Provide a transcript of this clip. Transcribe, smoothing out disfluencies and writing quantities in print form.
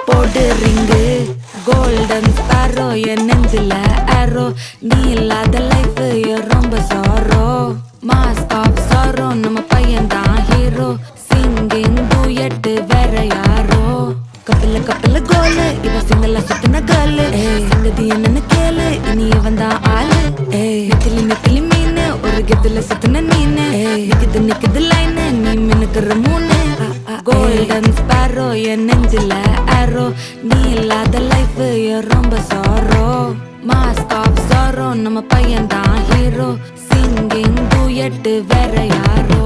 போடு ring golden sparrow என் நெஞ்சில ஆரோ நீ இல்லாத லைஃப் ரொம்ப சாரோ மாஸ்க் ஆஃப் சாரோ நம்ம பையன் தான் ஹீரோ சிங்கிங் டூயட் வேற யாரோ கப்பல கோலு இவ சிங்கல சுத்தின கேளு சங்கதி என்னன்னு கேளு இனி இவன் தான் ஆளு நெத்திலி மீனு ஒரு கெத்துல சுத்தின நீனு நிக்குது லைனு நீ மினுக்குற மூணு கோல்டன் ஸ்பாரோ என் நெஞ்சில ஆரோ நீ இல்லாத லைஃப் ரொம்ப சாரோ மாஸ்க் ஆஃப் சாரோ நம்ம பையன் தான் ஹீரோ சிங்கிங் டூயட் வேற யாரோ